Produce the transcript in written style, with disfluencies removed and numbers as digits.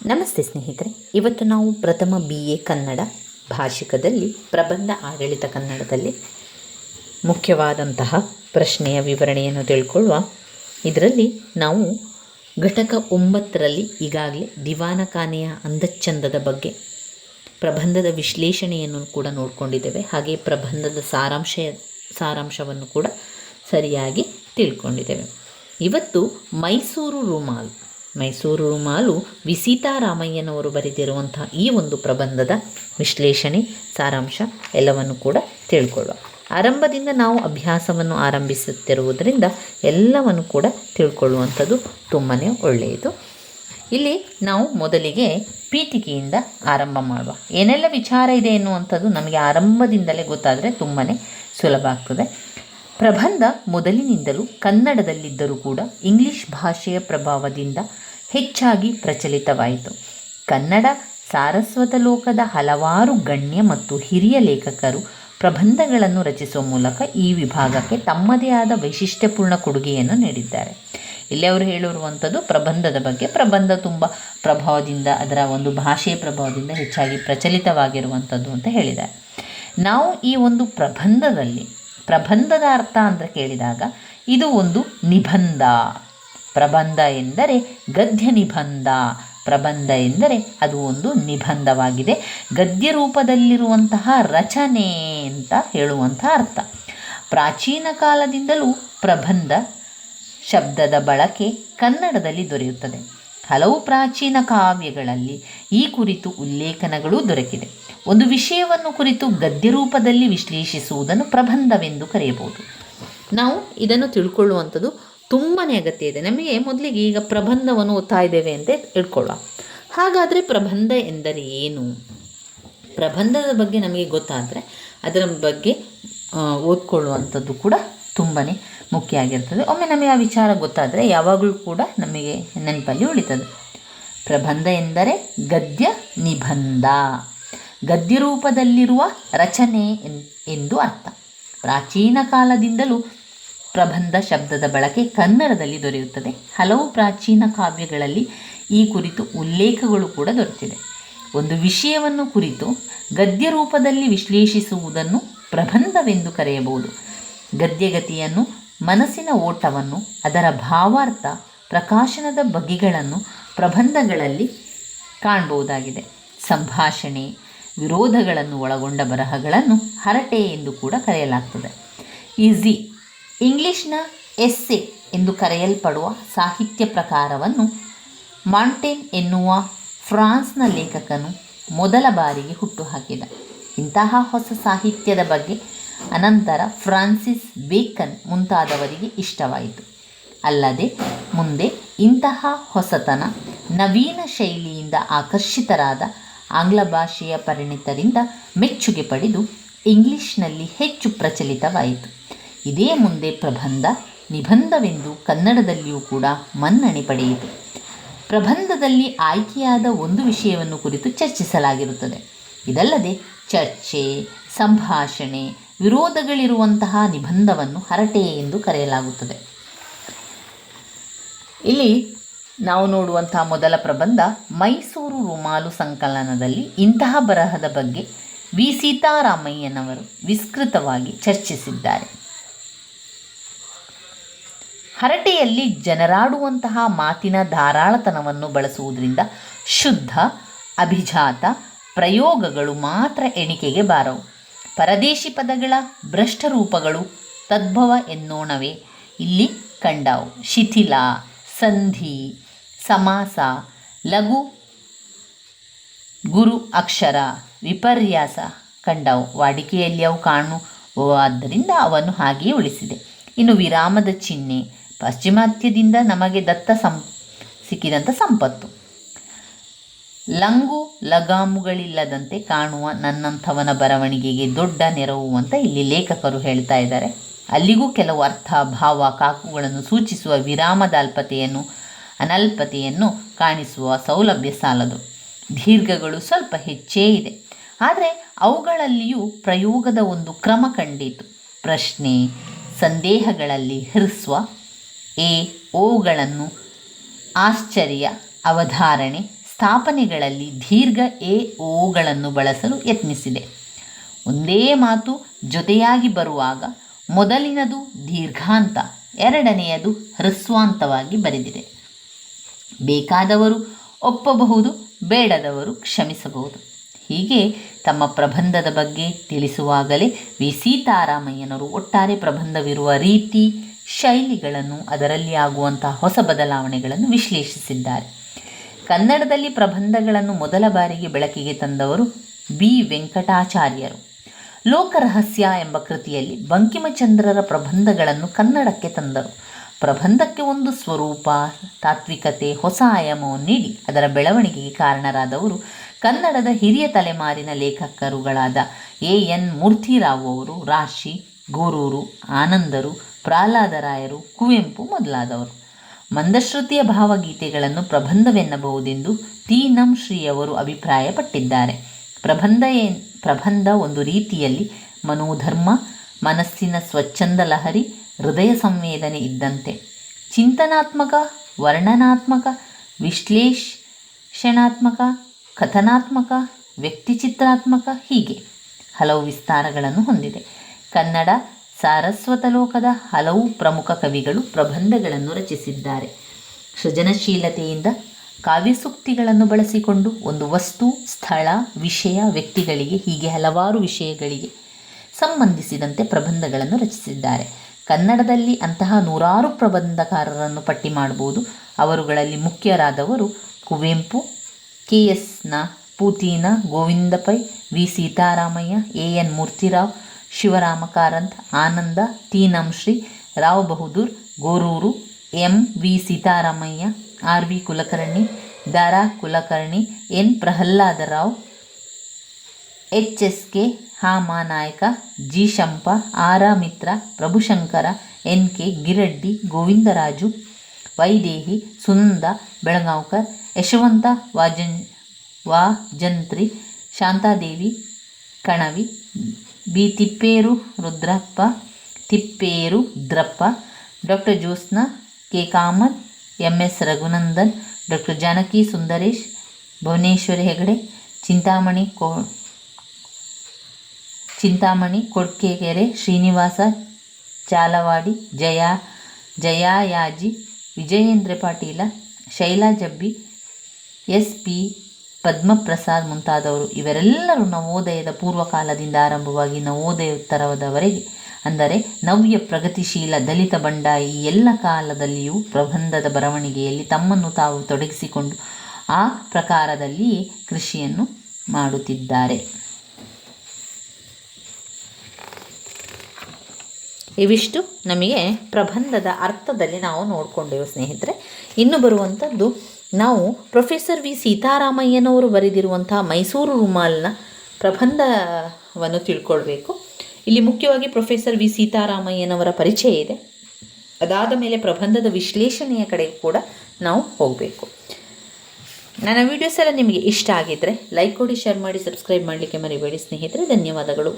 ನಮಸ್ತೆ ಸ್ನೇಹಿತರೆ, ಇವತ್ತು ನಾವು ಪ್ರಥಮ BA ಕನ್ನಡ ಭಾಷಿಕದಲ್ಲಿ ಪ್ರಬಂಧ ಆಡಳಿತ ಕನ್ನಡದಲ್ಲಿ ಮುಖ್ಯವಾದಂತಹ ಪ್ರಶ್ನೆಯ ವಿವರಣೆಯನ್ನು ತಿಳ್ಕೊಳ್ಳುವ. ಇದರಲ್ಲಿ ನಾವು ಘಟಕ 9ರಲ್ಲಿ ಈಗಾಗಲೇ ದಿವಾನಖಾನೆಯ ಅಂದಚಂದದ ಬಗ್ಗೆ ಪ್ರಬಂಧದ ವಿಶ್ಲೇಷಣೆಯನ್ನು ಕೂಡ ನೋಡಿಕೊಂಡಿದ್ದೇವೆ. ಹಾಗೆ ಪ್ರಬಂಧದ ಸಾರಾಂಶವನ್ನು ಕೂಡ ಸರಿಯಾಗಿ ತಿಳ್ಕೊಂಡಿದ್ದೇವೆ. ಇವತ್ತು ಮೈಸೂರು ರುಮಾಲು ವಿ ಸೀತಾರಾಮಯ್ಯನವರು ಬರೆದಿರುವಂಥ ಈ ಒಂದು ಪ್ರಬಂಧದ ವಿಶ್ಲೇಷಣೆ, ಸಾರಾಂಶ ಎಲ್ಲವನ್ನು ಕೂಡ ತಿಳ್ಕೊಳ್ಳುವ. ಆರಂಭದಿಂದ ನಾವು ಅಭ್ಯಾಸವನ್ನು ಆರಂಭಿಸುತ್ತಿರುವುದರಿಂದ ಎಲ್ಲವನ್ನು ಕೂಡ ತಿಳ್ಕೊಳ್ಳುವಂಥದ್ದು ತುಂಬಾ ಒಳ್ಳೆಯದು. ಇಲ್ಲಿ ನಾವು ಮೊದಲಿಗೆ ಪೀಠಿಕೆಯಿಂದ ಆರಂಭ ಮಾಡುವ. ಏನೆಲ್ಲ ವಿಚಾರ ಇದೆ ಎನ್ನುವಂಥದ್ದು ನಮಗೆ ಆರಂಭದಿಂದಲೇ ಗೊತ್ತಾದರೆ ತುಂಬಾ ಸುಲಭ ಆಗ್ತದೆ. ಪ್ರಬಂಧ ಮೊದಲಿನಿಂದಲೂ ಕನ್ನಡದಲ್ಲಿದ್ದರೂ ಕೂಡ ಇಂಗ್ಲಿಷ್ ಭಾಷೆಯ ಪ್ರಭಾವದಿಂದ ಹೆಚ್ಚಾಗಿ ಪ್ರಚಲಿತವಾಯಿತು. ಕನ್ನಡ ಸಾರಸ್ವತ ಲೋಕದ ಹಲವಾರು ಗಣ್ಯ ಮತ್ತು ಹಿರಿಯ ಲೇಖಕರು ಪ್ರಬಂಧಗಳನ್ನು ರಚಿಸುವ ಮೂಲಕ ಈ ವಿಭಾಗಕ್ಕೆ ತಮ್ಮದೇ ಆದ ವೈಶಿಷ್ಟ್ಯಪೂರ್ಣ ಕೊಡುಗೆಯನ್ನು ನೀಡಿದ್ದಾರೆ. ಇಲ್ಲಿ ಅವರು ಹೇಳಿರುವಂಥದ್ದು ಪ್ರಬಂಧದ ಬಗ್ಗೆ. ಪ್ರಬಂಧ ತುಂಬ ಪ್ರಭಾವದಿಂದ, ಅದರ ಒಂದು ಭಾಷೆಯ ಪ್ರಭಾವದಿಂದ ಹೆಚ್ಚಾಗಿ ಪ್ರಚಲಿತವಾಗಿರುವಂಥದ್ದು ಅಂತ ಹೇಳಿದ್ದಾರೆ. ನಾವು ಈ ಒಂದು ಪ್ರಬಂಧದ ಅರ್ಥ ಅಂತ ಕೇಳಿದಾಗ ಇದು ಒಂದು ನಿಬಂಧ. ಪ್ರಬಂಧ ಎಂದರೆ ಗದ್ಯ ನಿಬಂಧ. ಪ್ರಬಂಧ ಎಂದರೆ ಅದು ಒಂದು ನಿಬಂಧವಾಗಿದೆ, ಗದ್ಯ ರೂಪದಲ್ಲಿರುವಂತಹ ರಚನೆ ಅಂತ ಹೇಳುವಂಥ ಅರ್ಥ. ಪ್ರಾಚೀನ ಕಾಲದಿಂದಲೂ ಪ್ರಬಂಧ ಶಬ್ದದ ಬಳಕೆ ಕನ್ನಡದಲ್ಲಿ ದೊರೆಯುತ್ತದೆ. ಹಲವು ಪ್ರಾಚೀನ ಕಾವ್ಯಗಳಲ್ಲಿ ಈ ಕುರಿತು ಉಲ್ಲೇಖನಗಳು ದೊರಕಿದೆ. ಒಂದು ವಿಷಯವನ್ನು ಕುರಿತು ಗದ್ಯ ರೂಪದಲ್ಲಿ ವಿಶ್ಲೇಷಿಸುವುದನ್ನು ಪ್ರಬಂಧವೆಂದು ಕರೆಯಬಹುದು. ನಾವು ಇದನ್ನು ತಿಳ್ಕೊಳ್ಳುವಂಥದ್ದು ತುಂಬಾ ಅಗತ್ಯ ಇದೆ. ನಮಗೆ ಮೊದಲಿಗೆ ಈಗ ಪ್ರಬಂಧವನ್ನು ಓದ್ತಾ ಇದ್ದೇವೆ ಅಂತ ಇಟ್ಕೊಳ್ಳುವ. ಹಾಗಾದರೆ ಪ್ರಬಂಧ ಎಂದರೆ ಏನು? ಪ್ರಬಂಧದ ಬಗ್ಗೆ ನಮಗೆ ಗೊತ್ತಾದರೆ ಅದರ ಬಗ್ಗೆ ಓದ್ಕೊಳ್ಳುವಂಥದ್ದು ಕೂಡ ತುಂಬಾ ಮುಖ್ಯ ಆಗಿರ್ತದೆ. ಒಮ್ಮೆ ನಮಗೆ ಆ ವಿಚಾರ ಗೊತ್ತಾದರೆ ಯಾವಾಗಲೂ ಕೂಡ ನಮಗೆ ನೆನಪಲ್ಲಿ ಉಳಿತದೆ. ಪ್ರಬಂಧ ಎಂದರೆ ಗದ್ಯ ನಿಬಂಧ, ಗದ್ಯ ರೂಪದಲ್ಲಿರುವ ರಚನೆ ಎಂದು ಅರ್ಥ. ಪ್ರಾಚೀನ ಕಾಲದಿಂದಲೂ ಪ್ರಬಂಧ ಶಬ್ದದ ಬಳಕೆ ಕನ್ನಡದಲ್ಲಿ ದೊರೆಯುತ್ತದೆ. ಹಲವು ಪ್ರಾಚೀನ ಕಾವ್ಯಗಳಲ್ಲಿ ಈ ಕುರಿತು ಉಲ್ಲೇಖಗಳು ಕೂಡ ದೊರೆತಿದೆ. ಒಂದು ವಿಷಯವನ್ನು ಕುರಿತು ಗದ್ಯ ರೂಪದಲ್ಲಿ ವಿಶ್ಲೇಷಿಸುವುದನ್ನು ಪ್ರಬಂಧವೆಂದು ಕರೆಯಬಹುದು. ಗದ್ಯಗತಿಯನ್ನು, ಮನಸ್ಸಿನ ಓಟವನ್ನು, ಅದರ ಭಾವಾರ್ಥ, ಪ್ರಕಾಶನದ ಬಗೆಗಳನ್ನು ಪ್ರಬಂಧಗಳಲ್ಲಿ ಕಾಣಬಹುದಾಗಿದೆ. ಸಂಭಾಷಣೆ, ವಿರೋಧಗಳನ್ನು ಒಳಗೊಂಡ ಬರಹಗಳನ್ನು ಹರಟೆ ಎಂದು ಕೂಡ ಕರೆಯಲಾಗ್ತದೆ. ಇಂಗ್ಲಿಷ್ನ ಎಸ್ಸೆ ಎಂದು ಕರೆಯಲ್ಪಡುವ ಸಾಹಿತ್ಯ ಪ್ರಕಾರವನ್ನು ಮಾಂಟೇನ್ ಎನ್ನುವ ಫ್ರಾನ್ಸ್ನ ಲೇಖಕನು ಮೊದಲ ಬಾರಿಗೆ ಹುಟ್ಟುಹಾಕಿದ. ಇಂತಹ ಹೊಸ ಸಾಹಿತ್ಯದ ಬಗ್ಗೆ ಅನಂತರ ಫ್ರಾನ್ಸಿಸ್ ಬೇಕನ್ ಮುಂತಾದವರಿಗೆ ಇಷ್ಟವಾಯಿತು. ಅಲ್ಲದೆ ಮುಂದೆ ಇಂತಹ ಹೊಸತನ, ನವೀನ ಶೈಲಿಯಿಂದ ಆಕರ್ಷಿತರಾದ ಆಂಗ್ಲ ಭಾಷೆಯ ಪರಿಣಿತರಿಂದ ಮೆಚ್ಚುಗೆ ಪಡೆದು ಇಂಗ್ಲಿಷ್ನಲ್ಲಿ ಹೆಚ್ಚು ಪ್ರಚಲಿತವಾಯಿತು. ಇದೇ ಮುಂದೆ ಪ್ರಬಂಧ, ನಿಬಂಧವೆಂದು ಕನ್ನಡದಲ್ಲಿಯೂ ಕೂಡ ಮನ್ನಣೆ ಪಡೆಯಿತು. ಪ್ರಬಂಧದಲ್ಲಿ ಆಯ್ಕೆಯಾದ ಒಂದು ವಿಷಯವನ್ನು ಕುರಿತು ಚರ್ಚಿಸಲಾಗಿರುತ್ತದೆ. ಇದಲ್ಲದೆ ಚರ್ಚೆ, ಸಂಭಾಷಣೆ, ವಿರೋಧಗಳಿರುವಂತಹ ನಿಬಂಧವನ್ನು ಹರಟೆ ಎಂದು ಕರೆಯಲಾಗುತ್ತದೆ. ಇಲ್ಲಿ ನಾವು ನೋಡುವಂತಹ ಮೊದಲ ಪ್ರಬಂಧ ಮೈಸೂರು ರುಮಾಲು ಸಂಕಲನದಲ್ಲಿ ಇಂತಹ ಬರಹದ ಬಗ್ಗೆ ವಿ ಸೀತಾರಾಮಯ್ಯನವರು ವಿಸ್ತೃತವಾಗಿ ಚರ್ಚಿಸಿದ್ದಾರೆ. ಹರಟೆಯಲ್ಲಿ ಜನರಾಡುವಂತಹ ಮಾತಿನ ಧಾರಾಳತನವನ್ನು ಬಳಸುವುದರಿಂದ ಶುದ್ಧ, ಅಭಿಜಾತ ಪ್ರಯೋಗಗಳು ಮಾತ್ರ ಎಣಿಕೆಗೆ ಬಾರವು. ಪರದೇಶಿ ಪದಗಳ ಭ್ರಷ್ಟ ರೂಪಗಳು ತದ್ಭವ ಎನ್ನೋಣವೇ ಇಲ್ಲಿ ಕಂಡಾವು. ಶಿಥಿಲ, ಸಂಧಿ, ಸಮಾಸ, ಲಘು, ಗುರು ಅಕ್ಷರ, ವಿಪರ್ಯಾಸ ಕಂಡವು. ವಾಡಿಕೆಯಲ್ಲಿ ಅವು ಕಾಣುವುದರಿಂದ ಅವನ್ನು ಹಾಗೆಯೇ ಉಳಿಸಿದೆ. ಇನ್ನು ವಿರಾಮದ ಚಿಹ್ನೆ ಪಾಶ್ಚಿಮಾತ್ಯದಿಂದ ನಮಗೆ ಸಿಕ್ಕಿದಂಥ ಸಂಪತ್ತು. ಲಂಗು ಲಗಾಮುಗಳಿಲ್ಲದಂತೆ ಕಾಣುವ ನನ್ನಂಥವನ ಬರವಣಿಗೆಗೆ ದೊಡ್ಡ ನೆರವು ಅಂತ ಇಲ್ಲಿ ಲೇಖಕರು ಹೇಳ್ತಾ ಇದ್ದಾರೆ. ಅಲ್ಲಿಗೂ ಕೆಲವು ಅರ್ಥ, ಭಾವ, ಕಾಕುಗಳನ್ನು ಸೂಚಿಸುವ ವಿರಾಮದ ಅನಲ್ಪತೆಯನ್ನು ಕಾಣಿಸುವ ಸೌಲಭ್ಯ ಸಾಲದು. ದೀರ್ಘಗಳು ಸ್ವಲ್ಪ ಹೆಚ್ಚೇ ಇದೆ. ಆದರೆ ಅವುಗಳಲ್ಲಿಯೂ ಪ್ರಯೋಗದ ಒಂದು ಕ್ರಮ ಕಂಡಿತು. ಪ್ರಶ್ನೆ, ಸಂದೇಹಗಳಲ್ಲಿ ಹ್ರಸ್ವ, ಓಗಳನ್ನು ಆಶ್ಚರ್ಯ, ಅವಧಾರಣೆ, ಸ್ಥಾಪನೆಗಳಲ್ಲಿ ದೀರ್ಘ ಎ ಓಗಳನ್ನು ಬಳಸಲು ಯತ್ನಿಸಿದೆ. ಒಂದೇ ಮಾತು ಜೊತೆಯಾಗಿ ಬರುವಾಗ ಮೊದಲಿನದು ದೀರ್ಘಾಂತ, ಎರಡನೆಯದು ಹ್ರಸ್ವಾಂತವಾಗಿ ಬರೆದಿದೆ. ಬೇಕಾದವರು ಒಪ್ಪಬಹುದು, ಬೇಡದವರು ಕ್ಷಮಿಸಬಹುದು. ಹೀಗೆ ತಮ್ಮ ಪ್ರಬಂಧದ ಬಗ್ಗೆ ತಿಳಿಸುವಾಗಲೇ ವಿ ಸೀತಾರಾಮಯ್ಯನವರು ಒಟ್ಟಾರೆ ಪ್ರಬಂಧವಿರುವ ರೀತಿ, ಶೈಲಿಗಳನ್ನು, ಅದರಲ್ಲಿ ಆಗುವಂತಹ ಹೊಸ ಬದಲಾವಣೆಗಳನ್ನು ವಿಶ್ಲೇಷಿಸಿದ್ದಾರೆ. ಕನ್ನಡದಲ್ಲಿ ಪ್ರಬಂಧಗಳನ್ನು ಮೊದಲ ಬಾರಿಗೆ ಬೆಳಕಿಗೆ ತಂದವರು ಬಿ ವೆಂಕಟಾಚಾರ್ಯರು. ಲೋಕರಹಸ್ಯ ಎಂಬ ಕೃತಿಯಲ್ಲಿ ಬಂಕಿಮಚಂದ್ರರ ಪ್ರಬಂಧಗಳನ್ನು ಕನ್ನಡಕ್ಕೆ ತಂದರು. ಪ್ರಬಂಧಕ್ಕೆ ಒಂದು ಸ್ವರೂಪ, ತಾತ್ವಿಕತೆ, ಹೊಸ ಆಯಾಮವನ್ನು ನೀಡಿ ಅದರ ಬೆಳವಣಿಗೆಗೆ ಕಾರಣರಾದವರು ಕನ್ನಡದ ಹಿರಿಯ ತಲೆಮಾರಿನ ಲೇಖಕರುಗಳಾದ ಎ ಎನ್ ಮೂರ್ತಿರಾವ್ ಅವರು, ರಾಶಿ, ಗೋರೂರು, ಆನಂದರು, ಪ್ರಹ್ಲಾದರಾಯರು, ಕುವೆಂಪು ಮೊದಲಾದವರು. ಮಂದಶ್ರುತಿಯ ಭಾವಗೀತೆಗಳನ್ನು ಪ್ರಬಂಧವೆನ್ನಬಹುದೆಂದು ತಿ ನಂ ಶ್ರೀಯವರು ಅಭಿಪ್ರಾಯಪಟ್ಟಿದ್ದಾರೆ. ಪ್ರಬಂಧ ಒಂದು ರೀತಿಯಲ್ಲಿ ಮನೋಧರ್ಮ, ಮನಸ್ಸಿನ ಸ್ವಚ್ಛಂದ ಲಹರಿ, ಹೃದಯ ಸಂವೇದನೆ ಇದ್ದಂತೆ. ಚಿಂತನಾತ್ಮಕ, ವರ್ಣನಾತ್ಮಕ, ವಿಶ್ಲೇಷಣಾತ್ಮಕ, ಕಥನಾತ್ಮಕ, ವ್ಯಕ್ತಿಚಿತ್ರಾತ್ಮಕ ಹೀಗೆ ಹಲವು ವಿಸ್ತಾರಗಳನ್ನು ಹೊಂದಿದೆ. ಕನ್ನಡ ಸಾರಸ್ವತ ಲೋಕದ ಹಲವು ಪ್ರಮುಖ ಕವಿಗಳು ಪ್ರಬಂಧಗಳನ್ನು ರಚಿಸಿದ್ದಾರೆ. ಸೃಜನಶೀಲತೆಯಿಂದ ಕಾವ್ಯಸೂಕ್ತಿಗಳನ್ನು ಬಳಸಿಕೊಂಡು ಒಂದು ವಸ್ತು, ಸ್ಥಳ, ವಿಷಯ, ವ್ಯಕ್ತಿಗಳಿಗೆ ಹೀಗೆ ಹಲವಾರು ವಿಷಯಗಳಿಗೆ ಸಂಬಂಧಿಸಿದಂತೆ ಪ್ರಬಂಧಗಳನ್ನು ರಚಿಸಿದ್ದಾರೆ. ಕನ್ನಡದಲ್ಲಿ ಅಂತಹ ನೂರಾರು ಪ್ರಬಂಧಕಾರರನ್ನು ಪಟ್ಟಿ ಮಾಡಬಹುದು. ಅವರುಗಳಲ್ಲಿ ಮುಖ್ಯರಾದವರು ಕುವೆಂಪು, ಕೆ ಎಸ್ ನ ಪೂತಿನ, Govinda Pai, V Seetharamaiah, A N Murthy Rao, Shivarama Karanth, Ananda, ತಿ ನಂ ಶ್ರೀ, Rao Bahadur, Goruru, M V Seetharamaiah, R V Kulkarni, Dara Kulkarni, N Prahlad Rao, H S K Hamanayaka, G Shampa, ಆರ Mitra, Prabhushankara, N K Giraddi, Govindaraju, Vaidehi, Sunanda Belgaonkar, Yashavantha Vajantri, Shantadevi Kanavi, B ತಿಪ್ಪೇರು ರುದ್ರಪ್ಪ, ತಿಪ್ಪೇರು ದ್ರಪ್ಪ, doctor Jyotsna, K Kamath, M S Raghunandan, doctor Janaki Sundaresh, Bhuvaneshwari Hegde, Chintamani ಕೊಡ್ಕೆಗೆರೆ, Srinivasa ಚಾಲವಾಡಿ, ಜಯಾಯಾಜಿ, Vijayendra Patil, Shaila ಜಬ್ಬಿ, S P Padmaprasad ಮುಂತಾದವರು. ಇವರೆಲ್ಲರೂ ನವೋದಯದ ಪೂರ್ವಕಾಲದಿಂದ ಆರಂಭವಾಗಿ ನವೋದಯೋತ್ತರದವರೆಗೆ, ಅಂದರೆ ನವ್ಯ, ಪ್ರಗತಿಶೀಲ, ದಲಿತ, ಬಂಡಾಯ ಈ ಎಲ್ಲ ಕಾಲದಲ್ಲಿಯೂ ಪ್ರಬಂಧದ ಬರವಣಿಗೆಯಲ್ಲಿ ತಮ್ಮನ್ನು ತಾವು ತೊಡಗಿಸಿಕೊಂಡು ಆ ಪ್ರಕಾರದಲ್ಲಿಯೇ ಕೃಷಿಯನ್ನು ಮಾಡುತ್ತಿದ್ದಾರೆ. ಇವಿಷ್ಟು ನಮಗೆ ಪ್ರಬಂಧದ ಅರ್ಥದಲ್ಲಿ ನಾವು ನೋಡಿಕೊಂಡೆವು ಸ್ನೇಹಿತರೆ. ಇನ್ನು ಬರುವಂಥದ್ದು ನಾವು ಪ್ರೊಫೆಸರ್ ವಿ ಸೀತಾರಾಮಯ್ಯನವರು ಬರೆದಿರುವಂತಹ ಮೈಸೂರು ರುಮಾಲ್ನ ಪ್ರಬಂಧವನ್ನು ತಿಳ್ಕೊಳ್ಬೇಕು. ಇಲ್ಲಿ ಮುಖ್ಯವಾಗಿ ಪ್ರೊಫೆಸರ್ ವಿ ಸೀತಾರಾಮಯ್ಯನವರ ಪರಿಚಯ ಇದೆ. ಅದಾದ ಮೇಲೆ ಪ್ರಬಂಧದ ವಿಶ್ಲೇಷಣೆಯ ಕಡೆಗೆ ಕೂಡ ನಾವು ಹೋಗಬೇಕು. ನನ್ನ ವೀಡಿಯೋಸ್ ಎಲ್ಲ ನಿಮಗೆ ಇಷ್ಟ ಆಗಿದ್ದರೆ ಲೈಕ್ ಕೊಡಿ, ಶೇರ್ ಮಾಡಿ, ಸಬ್ಸ್ಕ್ರೈಬ್ ಮಾಡಲಿಕ್ಕೆ ಮರಿಬೇಡಿ ಸ್ನೇಹಿತರೆ. ಧನ್ಯವಾದಗಳು.